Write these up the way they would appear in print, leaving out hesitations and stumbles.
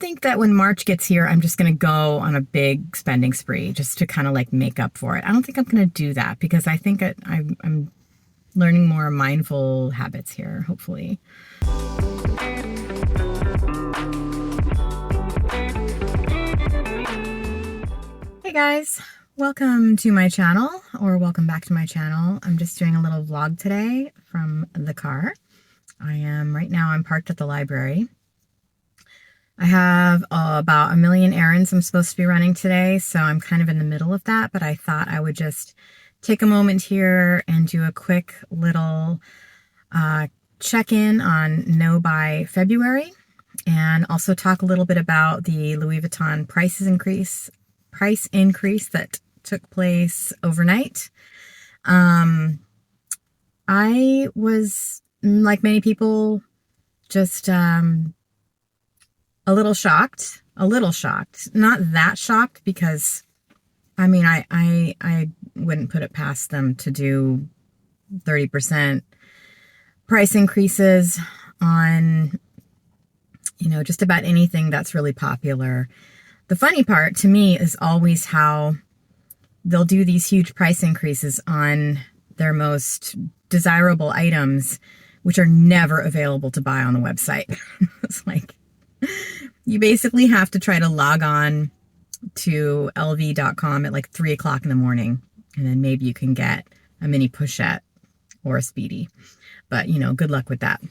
think that when March gets here, I'm just going to go on a big spending spree just to kind of like make up for it. I don't think I'm going to do that because I think I'm learning more mindful habits here, hopefully. Hey guys, welcome to my channel, or welcome back to my channel. I'm just doing a little vlog today from the car. Right now I'm parked at the library. I have about a million errands I'm supposed to be running today, so I'm kind of in the middle of that, but I thought I would just take a moment here and do a quick little check-in on No by February, and also talk a little bit about the Louis Vuitton price increase that took place overnight. I was, like many people, just a little shocked, not that shocked, because I mean, I wouldn't put it past them to do 30% price increases on, just about anything that's really popular. The funny part to me is always how they'll do these huge price increases on their most desirable items, which are never available to buy on the website. It's like, you basically have to try to log on to lv.com at like 3 o'clock in the morning, and then maybe you can get a mini pochette or a speedy, but good luck with that.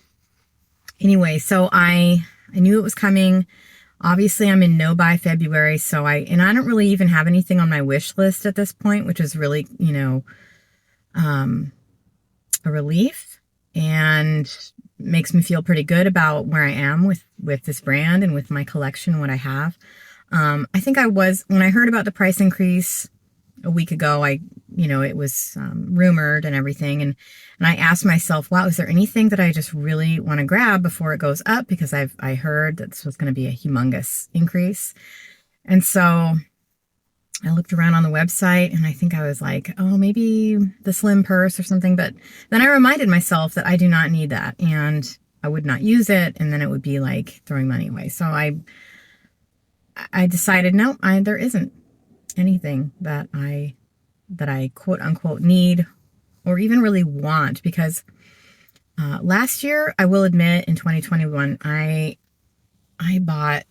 Anyway, so I knew it was coming. Obviously I'm in No by February, so I don't really even have anything on my wish list at this point, which is really, a relief, and makes me feel pretty good about where I am with this brand and with my collection, what I have. I think when I heard about the price increase a week ago, it was rumored and everything. And I asked myself, wow, is there anything that I just really want to grab before it goes up? Because I heard that this was going to be a humongous increase. And so I looked around on the website, and I think I was like, oh, maybe the slim purse or something. But then I reminded myself that I do not need that, and I would not use it, and then it would be like throwing money away. So I decided, no, there isn't anything that I quote unquote need or even really want, because last year, I will admit, in 2021, I bought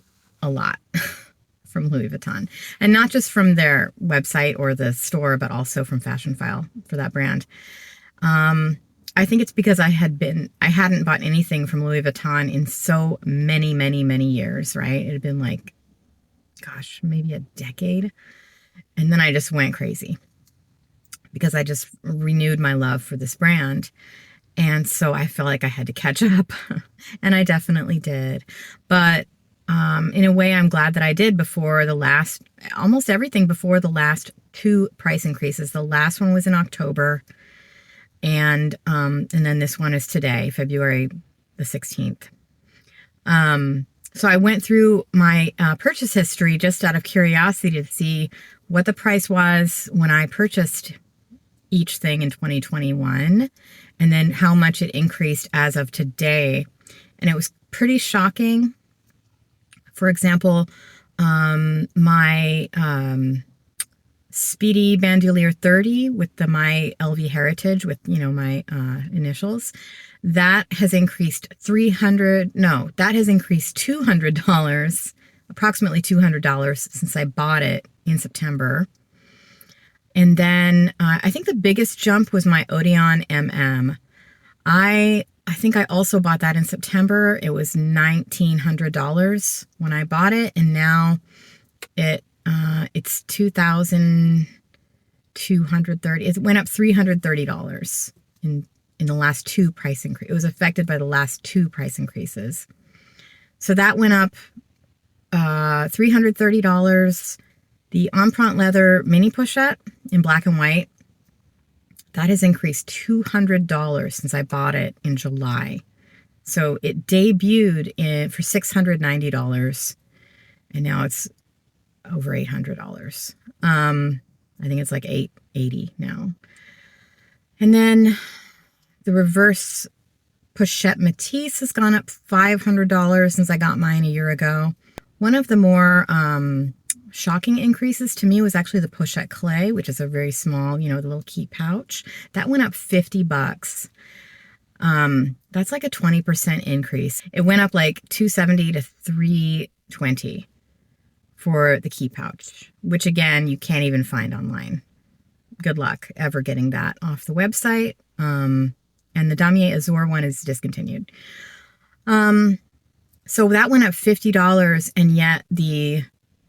a lot from Louis Vuitton, and not just from their website or the store, but also from Fashion File for that brand. I think it's because I hadn't bought anything from Louis Vuitton in so many, many, many years, right? It had been like, gosh, maybe a decade. And then I just went crazy because I just renewed my love for this brand. And so I felt like I had to catch up, and I definitely did. But in a way, I'm glad that I did almost everything before the last two price increases. The last one was in October, and then this one is today, February the 16th. So I went through my purchase history just out of curiosity to see what the price was when I purchased each thing in 2021, and then how much it increased as of today. And it was pretty shocking. For example, my Speedy Bandolier 30 with my LV Heritage with, my initials, that has increased $200, approximately $200 since I bought it in September. And then I think the biggest jump was my Odeon MM. I think I also bought that in September. It was $1,900 when I bought it, and now it's $2,230. It went up $330 in the last two price increases. It was affected by the last two price increases. So that went up $330. The Empreinte leather mini pochette in black and white, that has increased $200 since I bought it in July. So it debuted for $690, and now it's over $800. I think it's like $880 now. And then the reverse pochette Matisse has gone up $500 since I got mine a year ago. One of the more shocking increases to me was actually the pochette clay, which is a very small, the little key pouch. That went up $50. That's like a 20% increase. It went up like $270 to $320 for the key pouch, which again, you can't even find online. Good luck ever getting that off the website. And the Damier Azur one is discontinued. So that went up $50, and yet the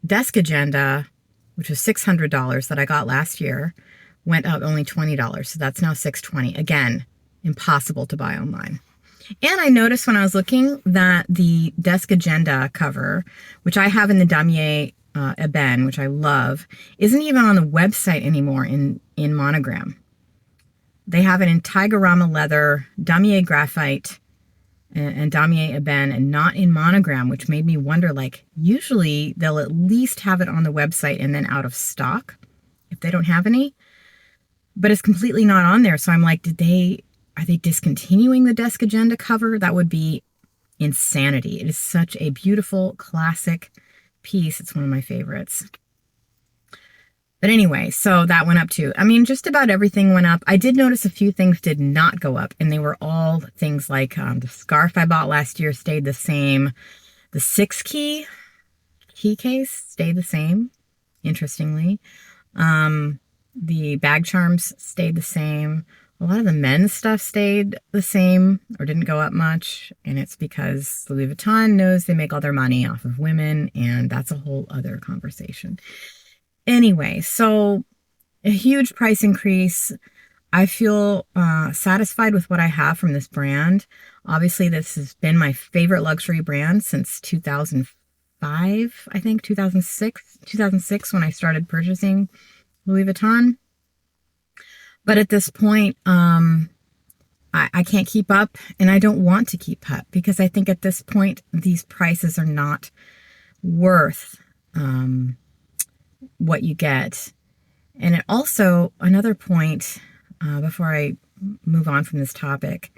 desk agenda, which was $600 that I got last year, went up only $20. So that's now $620. Again, impossible to buy online. And I noticed when I was looking that the desk agenda cover, which I have in the Damier Ebene, which I love, isn't even on the website anymore in monogram. They have it in Tigerama leather, Damier graphite, and Damier Ebene, and not in monogram, which made me wonder, like, usually they'll at least have it on the website and then out of stock if they don't have any. But it's completely not on there. So I'm like, are they discontinuing the desk agenda cover? That would be insanity. It is such a beautiful classic piece. It's one of my favorites. But anyway, so that went up too. I mean, just about everything went up. I did notice a few things did not go up, and they were all things like the scarf I bought last year stayed the same. The 6-key case stayed the same, interestingly. The bag charms stayed the same. A lot of the men's stuff stayed the same or didn't go up much, and it's because Louis Vuitton knows they make all their money off of women, and that's a whole other conversation. Anyway, so a huge price increase. I feel satisfied with what I have from this brand. Obviously, this has been my favorite luxury brand since 2005, I think, 2006 when I started purchasing Louis Vuitton. But at this point, I can't keep up, and I don't want to keep up because I think at this point, these prices are not worth what you get. And it also, another point before I move on from this topic,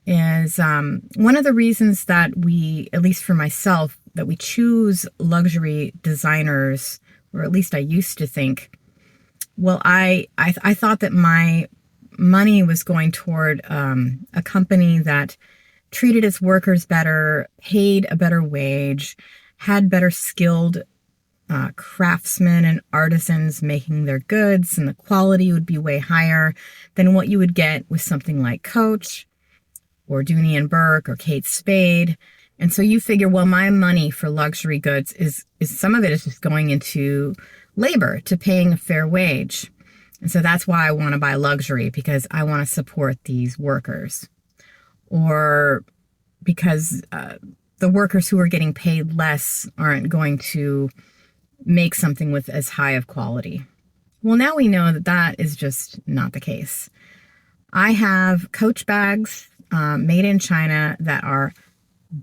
is one of the reasons that we, at least for myself, that we choose luxury designers, or at least I used to think, well, I thought that my money was going toward a company that treated its workers better, paid a better wage, had better skilled craftsmen and artisans making their goods, and the quality would be way higher than what you would get with something like Coach or Dooney and Burke or Kate Spade. And so you figure, well, my money for luxury goods is some of it is just going into labor, to paying a fair wage. And so that's why I want to buy luxury, because I want to support these workers, or because the workers who are getting paid less aren't going to make something with as high of quality. Well, now we know that that is just not the case. I have Coach bags made in China that are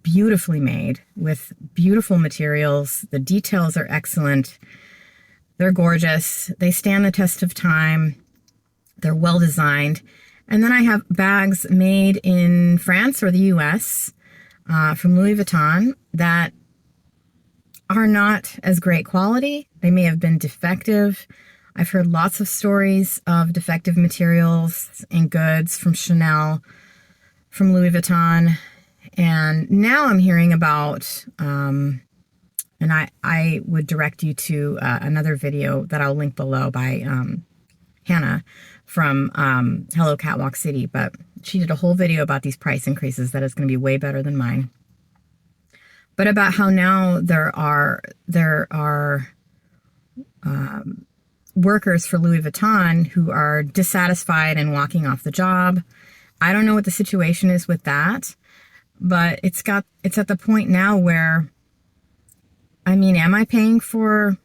beautifully made with beautiful materials. The details are excellent. They're gorgeous. They stand the test of time. They're well designed. And then I have bags made in France or the US from Louis Vuitton that are not as great quality. They may have been defective. I've heard lots of stories of defective materials and goods from Chanel, from Louis Vuitton. And now I'm hearing about, and I would direct you to another video that I'll link below by Hannah from Hello Catwalk City. But she did a whole video about these price increases that is going to be way better than mine. But about how now there are workers for Louis Vuitton who are dissatisfied and walking off the job. I don't know what the situation is with that, but it's at the point now where, I mean, am I paying for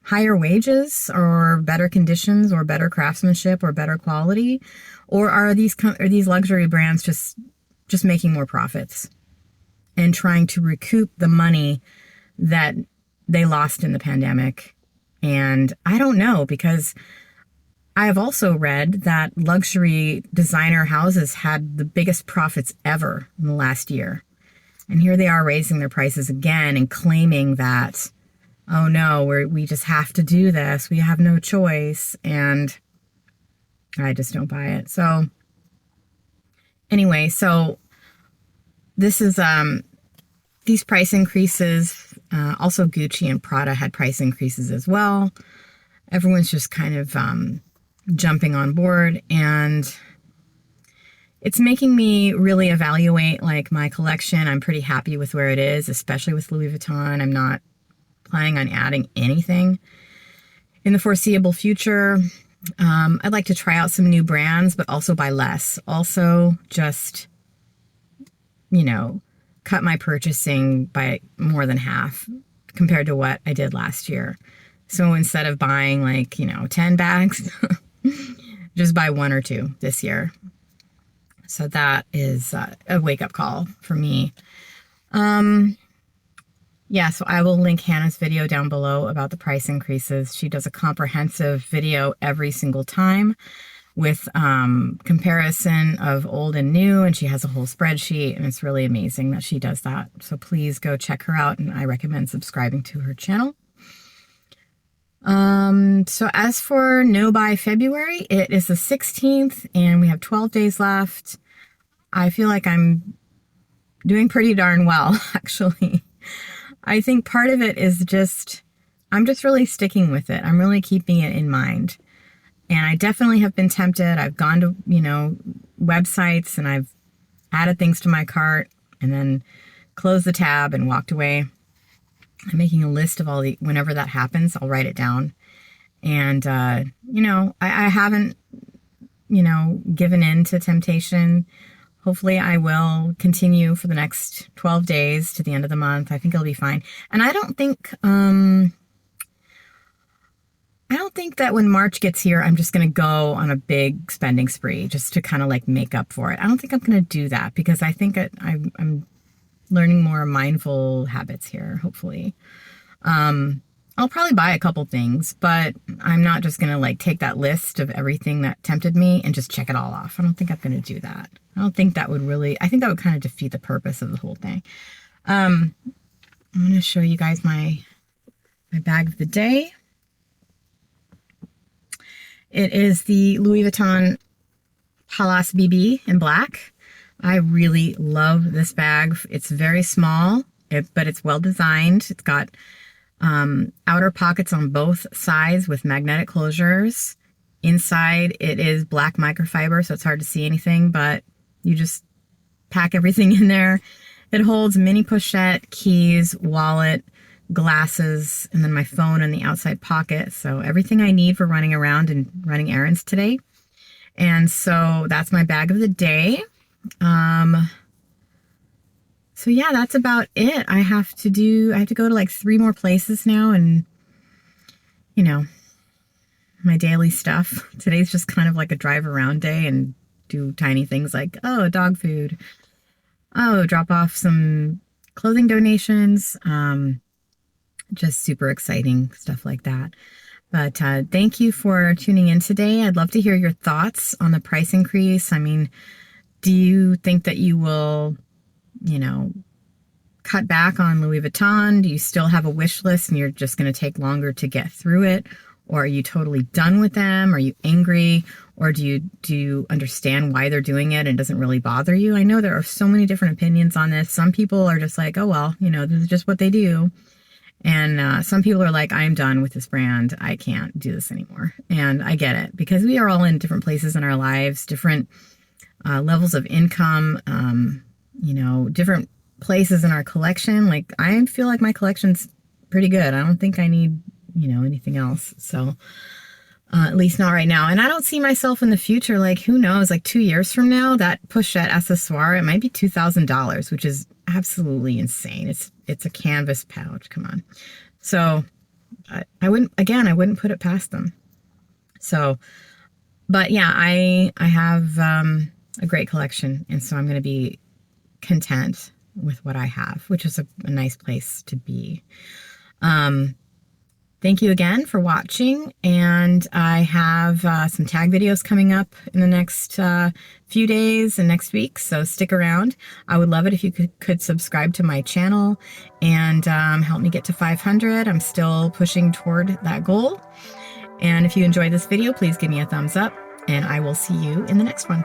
higher wages or better conditions or better craftsmanship or better quality, or are these luxury brands just making more profits and trying to recoup the money that they lost in the pandemic? And I don't know, because I have also read that luxury designer houses had the biggest profits ever in the last year. And here they are raising their prices again and claiming that, oh no, we just have to do this. We have no choice. And I just don't buy it. So anyway, so this is, these price increases, also Gucci and Prada had price increases as well. Everyone's just kind of jumping on board, and it's making me really evaluate like my collection. I'm pretty happy with where it is, especially with Louis Vuitton. I'm not planning on adding anything in the foreseeable future. I'd like to try out some new brands, but also buy less. Also just, you know, cut my purchasing by more than half compared to what I did last year. So instead of buying like, 10 bags, just buy 1 or 2 this year. So that is a wake-up call for me. Yeah, so I will link Hannah's video down below about the price increases. She does a comprehensive video every single time with comparison of old and new, and she has a whole spreadsheet, and it's really amazing that she does that. So please go check her out, and I recommend subscribing to her channel. So as for No Buy February, it is the 16th, and we have 12 days left. I feel like I'm doing pretty darn well, actually. I think part of it is I'm just really sticking with it. I'm really keeping it in mind. And I definitely have been tempted. I've gone to, websites, and I've added things to my cart and then closed the tab and walked away. I'm making a list of whenever that happens, I'll write it down. And, I haven't, given in to temptation. Hopefully I will continue for the next 12 days to the end of the month. I think it'll be fine. And I don't think that when March gets here, I'm just going to go on a big spending spree just to kind of like make up for it. I don't think I'm going to do that, because I think I'm learning more mindful habits here, hopefully. I'll probably buy a couple things, but I'm not just going to like take that list of everything that tempted me and just check it all off. I don't think I'm going to do that. I think that would kind of defeat the purpose of the whole thing. I'm going to show you guys my bag of the day. It is the Louis Vuitton Pallas BB in black. I really love this bag. It's very small, but it's well designed. It's got outer pockets on both sides with magnetic closures. Inside, it is black microfiber, so it's hard to see anything, but you just pack everything in there. It holds mini pochette, keys, wallet, glasses, and then my phone in the outside pocket. So everything I need for running around and running errands today. And so that's my bag of the day. So yeah, that's about it. I have to go to like 3 more places now, and my daily stuff. Today's just kind of like a drive around day and do tiny things like, dog food. Drop off some clothing donations. Just super exciting stuff like that. But thank you for tuning in today. I'd love to hear your thoughts on the price increase. I mean, do you think that you will, cut back on Louis Vuitton? Do you still have a wish list and you're just going to take longer to get through it? Or are you totally done with them? Are you angry? Or do you understand why they're doing it and it doesn't really bother you? I know there are so many different opinions on this. Some people are just like, oh, well, this is just what they do. And some people are like, I'm done with this brand. I can't do this anymore. And I get it, because we are all in different places in our lives, different levels of income, different places in our collection. Like, I feel like my collection's pretty good. I don't think I need, anything else. So at least not right now. And I don't see myself in the future. Like, who knows, like 2 years from now, that pochette accessoire, it might be $2,000, which is absolutely insane. It's a canvas pouch. Come on. So I wouldn't put it past them. So, but yeah, I have a great collection. And so I'm going to be content with what I have, which is a nice place to be. Thank you again for watching, and I have some tag videos coming up in the next few days and next week, so stick around. I would love it if you could subscribe to my channel and help me get to 500. I'm still pushing toward that goal. And if you enjoyed this video, please give me a thumbs up, and I will see you in the next one.